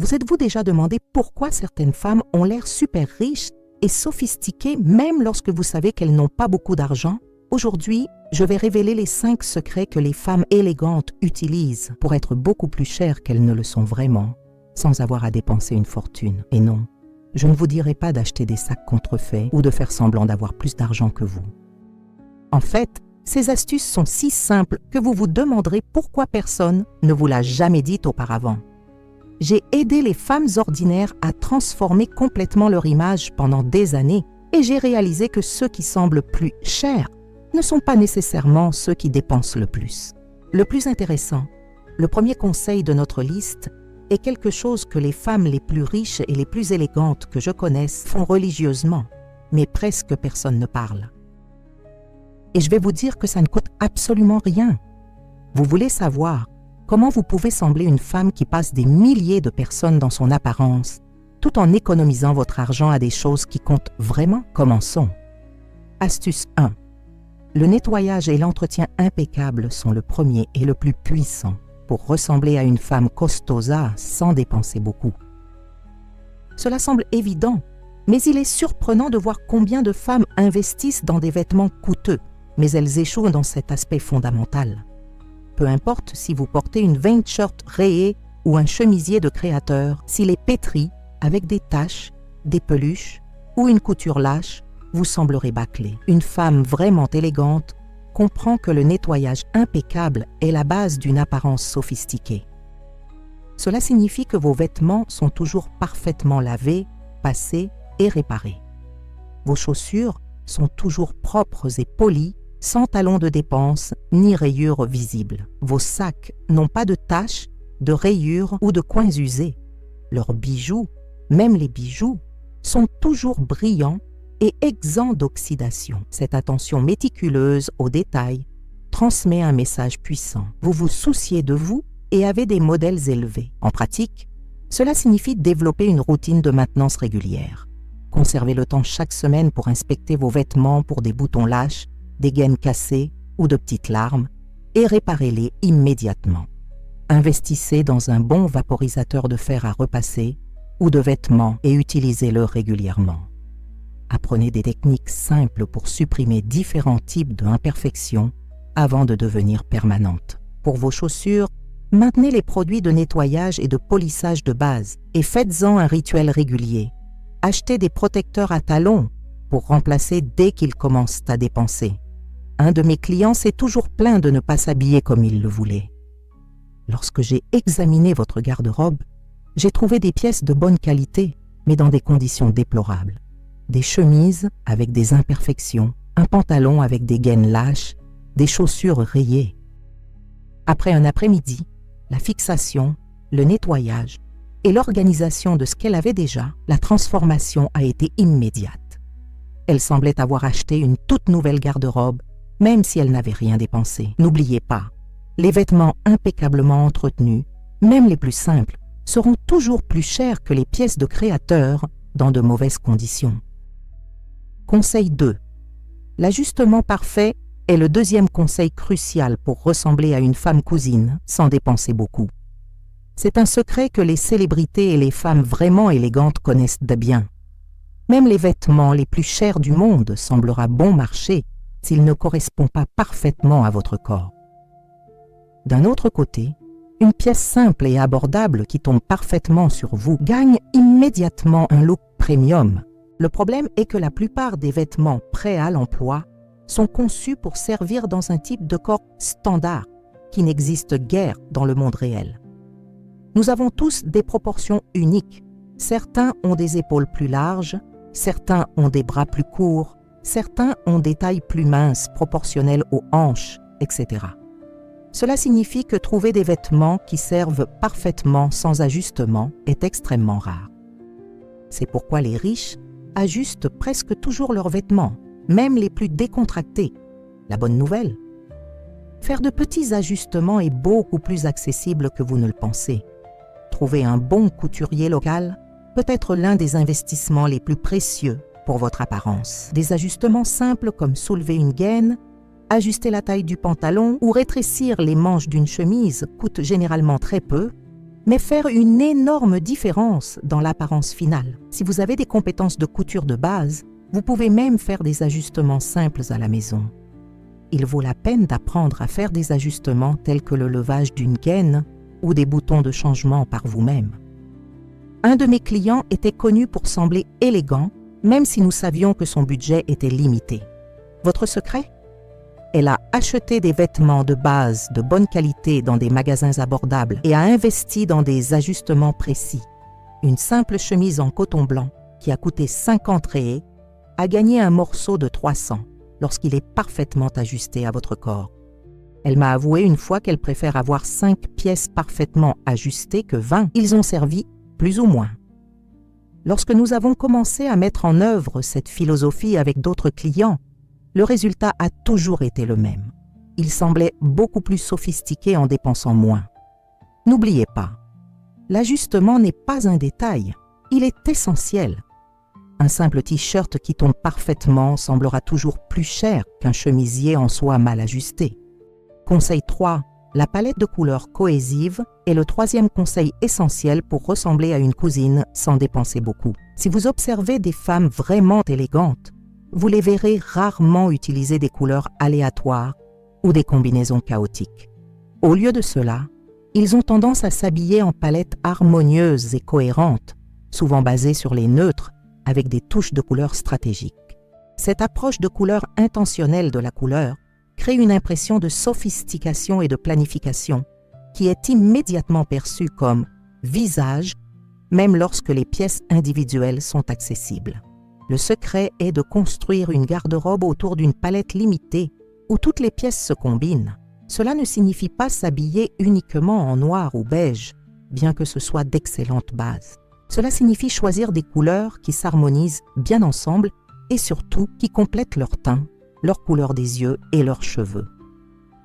Vous êtes-vous déjà demandé pourquoi certaines femmes ont l'air super riches et sophistiquées même lorsque vous savez qu'elles n'ont pas beaucoup d'argent? Aujourd'hui, je vais révéler les 5 secrets que les femmes élégantes utilisent pour être beaucoup plus chères qu'elles ne le sont vraiment, sans avoir à dépenser une fortune. Et non, je ne vous dirai pas d'acheter des sacs contrefaits ou de faire semblant d'avoir plus d'argent que vous. En fait, ces astuces sont si simples que vous vous demanderez pourquoi personne ne vous l'a jamais dit auparavant. J'ai aidé les femmes ordinaires à transformer complètement leur image pendant des années et j'ai réalisé que ceux qui semblent plus chers ne sont pas nécessairement ceux qui dépensent le plus. Le plus intéressant, le premier conseil de notre liste est quelque chose que les femmes les plus riches et les plus élégantes que je connaisse font religieusement, mais presque personne ne parle. Et je vais vous dire que ça ne coûte absolument rien. Vous voulez savoir comment vous pouvez sembler une femme qui passe des milliers de personnes dans son apparence, tout en économisant votre argent à des choses qui comptent vraiment? Commençons. Astuce 1. Le nettoyage et l'entretien impeccable sont le premier et le plus puissant pour ressembler à une femme costosa sans dépenser beaucoup. Cela semble évident, mais il est surprenant de voir combien de femmes investissent dans des vêtements coûteux, mais elles échouent dans cet aspect fondamental. Peu importe si vous portez une Vain-shirt rayée ou un chemisier de créateur, s'il est pétri, avec des taches, des peluches ou une couture lâche, vous semblerez bâclé. Une femme vraiment élégante comprend que le nettoyage impeccable est la base d'une apparence sophistiquée. Cela signifie que vos vêtements sont toujours parfaitement lavés, passés et réparés. Vos chaussures sont toujours propres et polies, sans talons de dépense ni rayures visibles. Vos sacs n'ont pas de taches, de rayures ou de coins usés. Leurs bijoux, même les bijoux, sont toujours brillants et exempts d'oxydation. Cette attention méticuleuse aux détails transmet un message puissant. Vous vous souciez de vous et avez des modèles élevés. En pratique, cela signifie développer une routine de maintenance régulière. Conservez le temps chaque semaine pour inspecter vos vêtements pour des boutons lâches, des gaines cassées ou de petites larmes et réparez-les immédiatement. Investissez dans un bon vaporisateur de fer à repasser ou de vêtements et utilisez-le régulièrement. Apprenez des techniques simples pour supprimer différents types d'imperfections avant de devenir permanentes. Pour vos chaussures, maintenez les produits de nettoyage et de polissage de base et faites-en un rituel régulier. Achetez des protecteurs à talons pour remplacer dès qu'ils commencent à dépenser. Un de mes clients s'est toujours plaint de ne pas s'habiller comme il le voulait. Lorsque j'ai examiné votre garde-robe, j'ai trouvé des pièces de bonne qualité, mais dans des conditions déplorables. Des chemises avec des imperfections, un pantalon avec des gaines lâches, des chaussures rayées. Après un après-midi, la fixation, le nettoyage et l'organisation de ce qu'elle avait déjà, la transformation a été immédiate. Elle semblait avoir acheté une toute nouvelle garde-robe, même si elle n'avait rien dépensé. N'oubliez pas, les vêtements impeccablement entretenus, même les plus simples, seront toujours plus chers que les pièces de créateur dans de mauvaises conditions. Conseil 2. L'ajustement parfait est le deuxième conseil crucial pour ressembler à une femme cousine sans dépenser beaucoup. C'est un secret que les célébrités et les femmes vraiment élégantes connaissent de bien. Même les vêtements les plus chers du monde semblera bon marché s'il ne correspond pas parfaitement à votre corps. D'un autre côté, une pièce simple et abordable qui tombe parfaitement sur vous gagne immédiatement un look premium. Le problème est que la plupart des vêtements prêts à l'emploi sont conçus pour servir dans un type de corps standard qui n'existe guère dans le monde réel. Nous avons tous des proportions uniques. Certains ont des épaules plus larges, certains ont des bras plus courts, certains ont des tailles plus minces proportionnelles aux hanches, etc. Cela signifie que trouver des vêtements qui servent parfaitement sans ajustement est extrêmement rare. C'est pourquoi les riches ajustent presque toujours leurs vêtements, même les plus décontractés. La bonne nouvelle? Faire de petits ajustements est beaucoup plus accessible que vous ne le pensez. Trouver un bon couturier local peut être l'un des investissements les plus précieux pour votre apparence. Des ajustements simples comme soulever une gaine, ajuster la taille du pantalon ou rétrécir les manches d'une chemise coûtent généralement très peu, mais faire une énorme différence dans l'apparence finale. Si vous avez des compétences de couture de base, vous pouvez même faire des ajustements simples à la maison. Il vaut la peine d'apprendre à faire des ajustements tels que le levage d'une gaine ou des boutons de changement par vous-même. Un de mes clients était connu pour sembler élégant, même si nous savions que son budget était limité. Votre secret? Elle a acheté des vêtements de base de bonne qualité dans des magasins abordables et a investi dans des ajustements précis. Une simple chemise en coton blanc qui a coûté 50 réés a gagné un morceau de 300 lorsqu'il est parfaitement ajusté à votre corps. Elle m'a avoué une fois qu'elle préfère avoir 5 pièces parfaitement ajustées que 20. Ils ont servi plus ou moins. Lorsque nous avons commencé à mettre en œuvre cette philosophie avec d'autres clients, le résultat a toujours été le même. Ils semblaient beaucoup plus sophistiqués en dépensant moins. N'oubliez pas, l'ajustement n'est pas un détail, il est essentiel. Un simple t-shirt qui tombe parfaitement semblera toujours plus cher qu'un chemisier en soie mal ajusté. Conseil 3. La palette de couleurs cohésive est le troisième conseil essentiel pour ressembler à une cousine sans dépenser beaucoup. Si vous observez des femmes vraiment élégantes, vous les verrez rarement utiliser des couleurs aléatoires ou des combinaisons chaotiques. Au lieu de cela, ils ont tendance à s'habiller en palettes harmonieuses et cohérentes, souvent basées sur les neutres avec des touches de couleurs stratégiques. Cette approche de couleur intentionnelle de la couleur crée une impression de sophistication et de planification qui est immédiatement perçue comme visage, même lorsque les pièces individuelles sont accessibles. Le secret est de construire une garde-robe autour d'une palette limitée où toutes les pièces se combinent. Cela ne signifie pas s'habiller uniquement en noir ou beige, bien que ce soit d'excellentes bases. Cela signifie choisir des couleurs qui s'harmonisent bien ensemble et surtout qui complètent leur teint, leur couleur des yeux et leurs cheveux.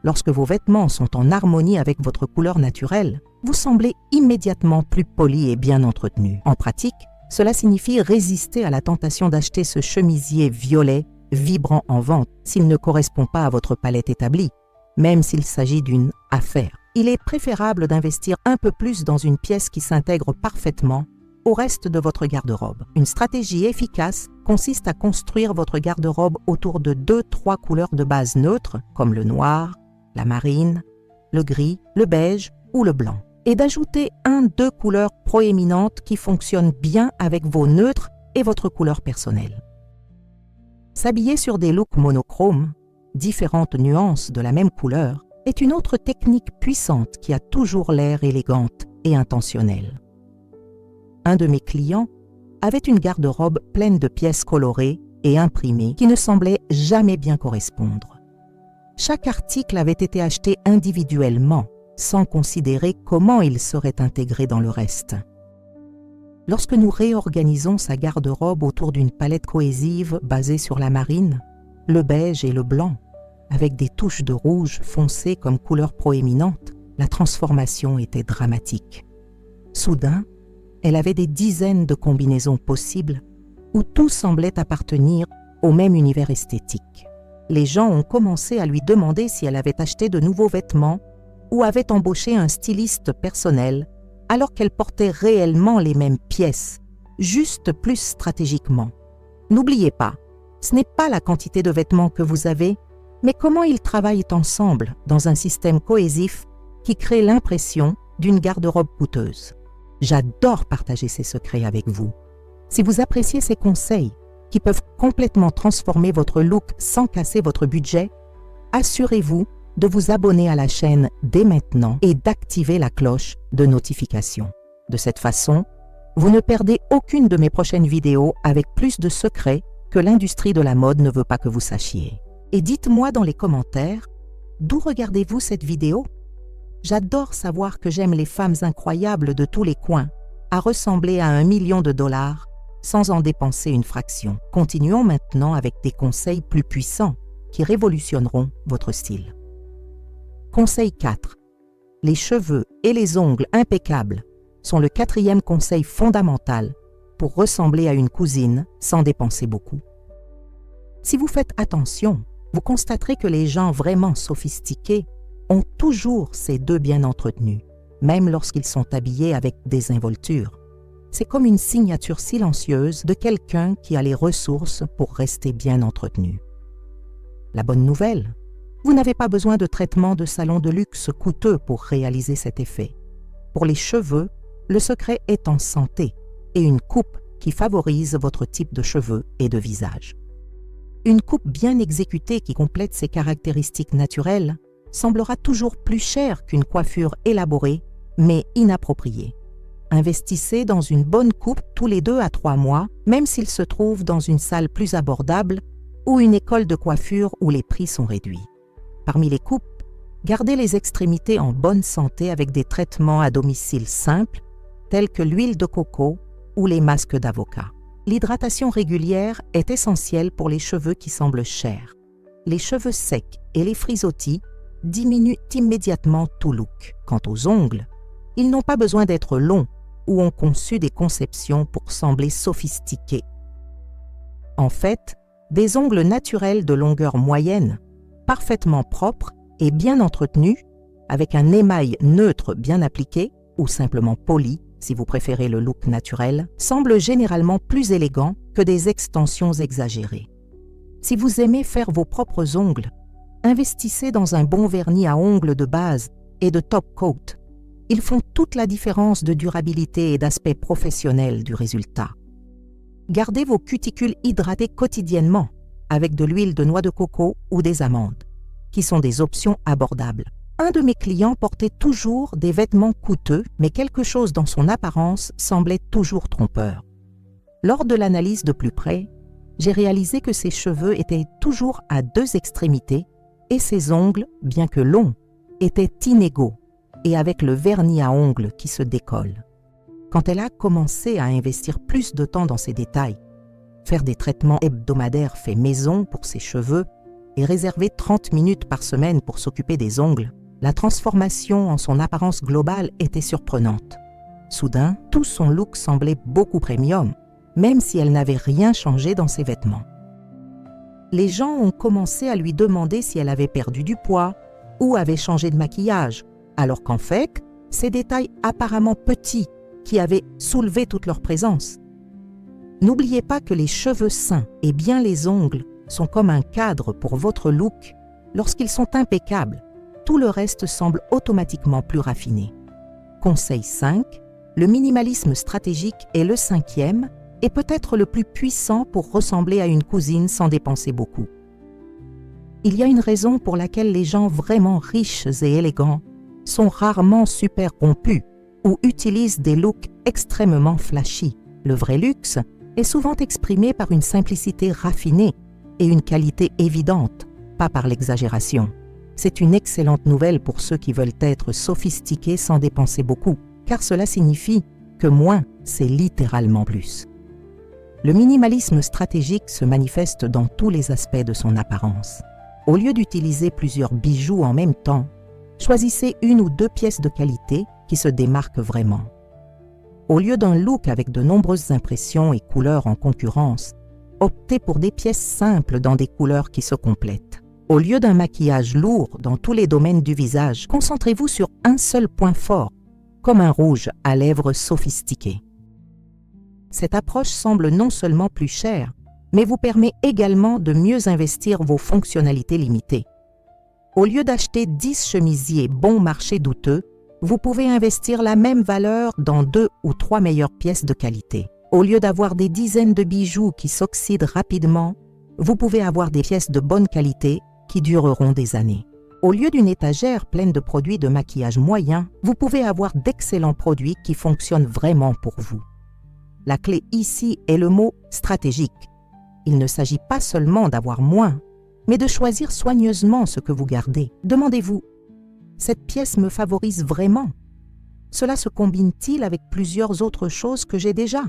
Lorsque vos vêtements sont en harmonie avec votre couleur naturelle, vous semblez immédiatement plus poli et bien entretenu. En pratique, cela signifie résister à la tentation d'acheter ce chemisier violet vibrant en vente s'il ne correspond pas à votre palette établie, même s'il s'agit d'une affaire. Il est préférable d'investir un peu plus dans une pièce qui s'intègre parfaitement au reste de votre garde-robe. Une stratégie efficace consiste à construire votre garde-robe autour de 2-3 couleurs de base neutres, comme le noir, la marine, le gris, le beige ou le blanc, et d'ajouter 1-2 couleurs proéminentes qui fonctionnent bien avec vos neutres et votre couleur personnelle. S'habiller sur des looks monochromes, différentes nuances de la même couleur, est une autre technique puissante qui a toujours l'air élégante et intentionnelle. Un de mes clients avait une garde-robe pleine de pièces colorées et imprimées qui ne semblaient jamais bien correspondre. Chaque article avait été acheté individuellement, sans considérer comment il serait intégré dans le reste. Lorsque nous réorganisons sa garde-robe autour d'une palette cohésive basée sur la marine, le beige et le blanc, avec des touches de rouge foncé comme couleur proéminente, la transformation était dramatique. Soudain, elle avait des dizaines de combinaisons possibles où tout semblait appartenir au même univers esthétique. Les gens ont commencé à lui demander si elle avait acheté de nouveaux vêtements ou avait embauché un styliste personnel alors qu'elle portait réellement les mêmes pièces, juste plus stratégiquement. N'oubliez pas, ce n'est pas la quantité de vêtements que vous avez, mais comment ils travaillent ensemble dans un système cohésif qui crée l'impression d'une garde-robe coûteuse. J'adore partager ces secrets avec vous. Si vous appréciez ces conseils qui peuvent complètement transformer votre look sans casser votre budget, assurez-vous de vous abonner à la chaîne dès maintenant et d'activer la cloche de notification. De cette façon, vous ne perdez aucune de mes prochaines vidéos avec plus de secrets que l'industrie de la mode ne veut pas que vous sachiez. Et dites-moi dans les commentaires, d'où regardez-vous cette vidéo? J'adore savoir que j'aime les femmes incroyables de tous les coins, à ressembler à $1 million sans en dépenser une fraction. Continuons maintenant avec des conseils plus puissants qui révolutionneront votre style. Conseil 4. Les cheveux et les ongles impeccables sont le 4e conseil fondamental pour ressembler à une cousine sans dépenser beaucoup. Si vous faites attention, vous constaterez que les gens vraiment sophistiqués ont toujours ces deux bien entretenus. même lorsqu'ils sont habillés avec désinvolture. C'est comme une signature silencieuse de quelqu'un qui a les ressources pour rester bien entretenu. La bonne nouvelle, vous n'avez pas besoin de traitement de salon de luxe coûteux pour réaliser cet effet. Pour les cheveux, le secret est en santé et une coupe qui favorise votre type de cheveux et de visage. Une coupe bien exécutée qui complète ses caractéristiques naturelles semblera toujours plus chère qu'une coiffure élaborée mais inappropriée. Investissez dans une bonne coupe tous les 2 à 3 mois, même s'il se trouve dans une salle plus abordable ou une école de coiffure où les prix sont réduits. Parmi les coupes, gardez les extrémités en bonne santé avec des traitements à domicile simples, tels que l'huile de coco ou les masques d'avocat. L'hydratation régulière est essentielle pour les cheveux qui semblent chers. Les cheveux secs et les frisottis diminuent immédiatement tout look. Quant aux ongles, ils n'ont pas besoin d'être longs ou ont conçu des conceptions pour sembler sophistiqués. En fait, des ongles naturels de longueur moyenne, parfaitement propres et bien entretenus, avec un émail neutre bien appliqué ou simplement poli, si vous préférez le look naturel, semblent généralement plus élégants que des extensions exagérées. Si vous aimez faire vos propres ongles, investissez dans un bon vernis à ongles de base et de top coat. Ils font toute la différence de durabilité et d'aspect professionnel du résultat. Gardez vos cuticules hydratées quotidiennement avec de l'huile de noix de coco ou des amandes, qui sont des options abordables. Un de mes clients portait toujours des vêtements coûteux, mais quelque chose dans son apparence semblait toujours trompeur. Lors de l'analyse de plus près, j'ai réalisé que ses cheveux étaient toujours à 2 extrémités et ses ongles, bien que longs, étaient inégaux et avec le vernis à ongles qui se décolle. Quand elle a commencé à investir plus de temps dans ces détails, faire des traitements hebdomadaires faits maison pour ses cheveux et réserver 30 minutes par semaine pour s'occuper des ongles, la transformation en son apparence globale était surprenante. Soudain, tout son look semblait beaucoup premium, même si elle n'avait rien changé dans ses vêtements. Les gens ont commencé à lui demander si elle avait perdu du poids ou avait changé de maquillage, alors qu'en fait, ces détails apparemment petits qui avaient soulevé toute leur présence. N'oubliez pas que les cheveux sains et bien les ongles sont comme un cadre pour votre look. Lorsqu'ils sont impeccables, tout le reste semble automatiquement plus raffiné. Conseil 5, le minimalisme stratégique est le 5e et peut-être le plus puissant pour ressembler à une cousine sans dépenser beaucoup. Il y a une raison pour laquelle les gens vraiment riches et élégants sont rarement super rompus ou utilisent des looks extrêmement flashy. Le vrai luxe est souvent exprimé par une simplicité raffinée et une qualité évidente, pas par l'exagération. C'est une excellente nouvelle pour ceux qui veulent être sophistiqués sans dépenser beaucoup, car cela signifie que moins, c'est littéralement plus. Le minimalisme stratégique se manifeste dans tous les aspects de son apparence. Au lieu d'utiliser plusieurs bijoux en même temps, choisissez 1 ou 2 pièces de qualité qui se démarquent vraiment. Au lieu d'un look avec de nombreuses impressions et couleurs en concurrence, optez pour des pièces simples dans des couleurs qui se complètent. Au lieu d'un maquillage lourd dans tous les domaines du visage, concentrez-vous sur un seul point fort, comme un rouge à lèvres sophistiqué. Cette approche semble non seulement plus chère, mais vous permet également de mieux investir vos fonctionnalités limitées. Au lieu d'acheter 10 chemisiers bon marché douteux, vous pouvez investir la même valeur dans 2 ou 3 meilleures pièces de qualité. Au lieu d'avoir des dizaines de bijoux qui s'oxydent rapidement, vous pouvez avoir des pièces de bonne qualité qui dureront des années. Au lieu d'une étagère pleine de produits de maquillage moyen, vous pouvez avoir d'excellents produits qui fonctionnent vraiment pour vous. La clé ici est le mot « stratégique ». Il ne s'agit pas seulement d'avoir moins, mais de choisir soigneusement ce que vous gardez. Demandez-vous, cette pièce me favorise vraiment? Cela se combine-t-il avec plusieurs autres choses que j'ai déjà?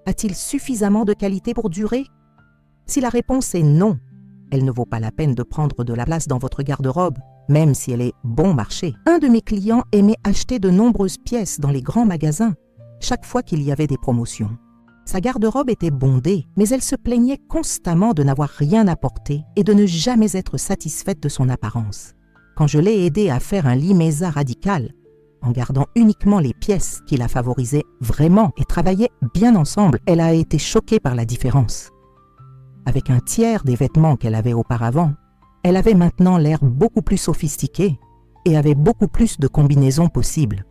A-t-il suffisamment de qualité pour durer? Si la réponse est non, elle ne vaut pas la peine de prendre de la place dans votre garde-robe, même si elle est bon marché. Un de mes clients aimait acheter de nombreuses pièces dans les grands magasins, chaque fois qu'il y avait des promotions. Sa garde-robe était bondée, mais elle se plaignait constamment de n'avoir rien à porter et de ne jamais être satisfaite de son apparence. Quand je l'ai aidée à faire un limesa radical, en gardant uniquement les pièces qui la favorisaient vraiment et travaillaient bien ensemble. Elle a été choquée par la différence. Avec un tiers des vêtements qu'elle avait auparavant, elle avait maintenant l'air beaucoup plus sophistiquée et avait beaucoup plus de combinaisons possibles.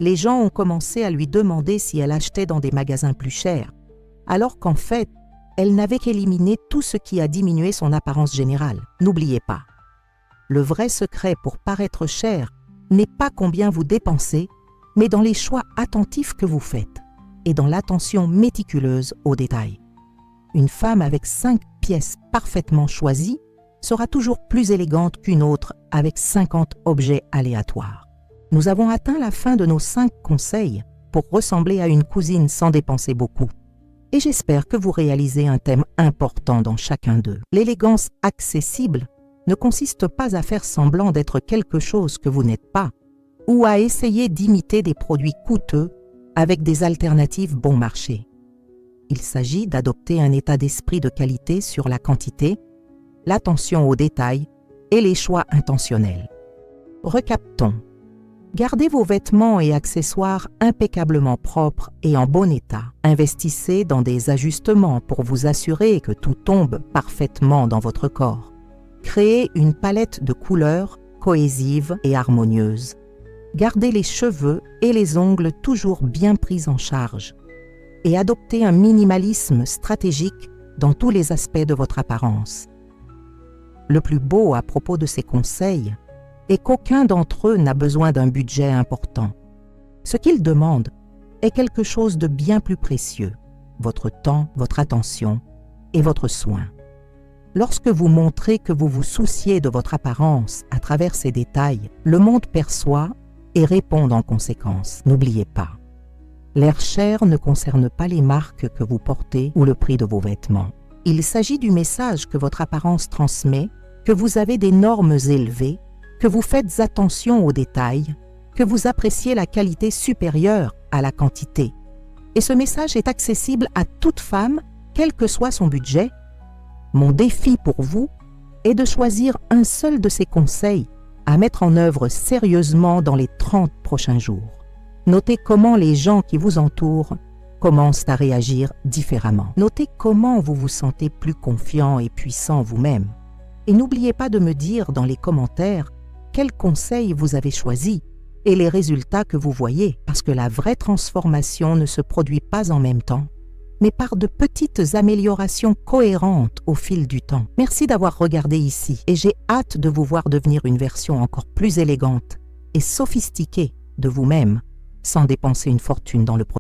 Les gens ont commencé à lui demander si elle achetait dans des magasins plus chers, alors qu'en fait, elle n'avait qu'éliminé tout ce qui a diminué son apparence générale. N'oubliez pas, le vrai secret pour paraître cher n'est pas combien vous dépensez, mais dans les choix attentifs que vous faites et dans l'attention méticuleuse aux détails. Une femme avec 5 pièces parfaitement choisies sera toujours plus élégante qu'une autre avec 50 objets aléatoires. Nous avons atteint la fin de nos 5 conseils pour ressembler à une cousine sans dépenser beaucoup. Et j'espère que vous réalisez un thème important dans chacun d'eux. L'élégance accessible ne consiste pas à faire semblant d'être quelque chose que vous n'êtes pas ou à essayer d'imiter des produits coûteux avec des alternatives bon marché. Il s'agit d'adopter un état d'esprit de qualité sur la quantité, l'attention aux détails et les choix intentionnels. Recaptons. Gardez vos vêtements et accessoires impeccablement propres et en bon état. Investissez dans des ajustements pour vous assurer que tout tombe parfaitement dans votre corps. Créez une palette de couleurs cohésive et harmonieuse. Gardez les cheveux et les ongles toujours bien pris en charge. Et adoptez un minimalisme stratégique dans tous les aspects de votre apparence. Le plus beau à propos de ces conseils est qu'aucun d'entre eux n'a besoin d'un budget important. Ce qu'ils demandent est quelque chose de bien plus précieux, votre temps, votre attention et votre soin. Lorsque vous montrez que vous vous souciez de votre apparence à travers ces détails, le monde perçoit et répond en conséquence. N'oubliez pas, l'air cher ne concerne pas les marques que vous portez ou le prix de vos vêtements. Il s'agit du message que votre apparence transmet, que vous avez des normes élevées, que vous faites attention aux détails, que vous appréciez la qualité supérieure à la quantité. Et ce message est accessible à toute femme, quel que soit son budget. Mon défi pour vous est de choisir un seul de ces conseils à mettre en œuvre sérieusement dans les 30 prochains jours. Notez comment les gens qui vous entourent commencent à réagir différemment. Notez comment vous vous sentez plus confiant et puissant vous-même. Et n'oubliez pas de me dire dans les commentaires quels conseils vous avez choisis et les résultats que vous voyez, parce que la vraie transformation ne se produit pas en même temps, mais par de petites améliorations cohérentes au fil du temps. Merci d'avoir regardé ici et j'ai hâte de vous voir devenir une version encore plus élégante et sophistiquée de vous-même sans dépenser une fortune dans le processus.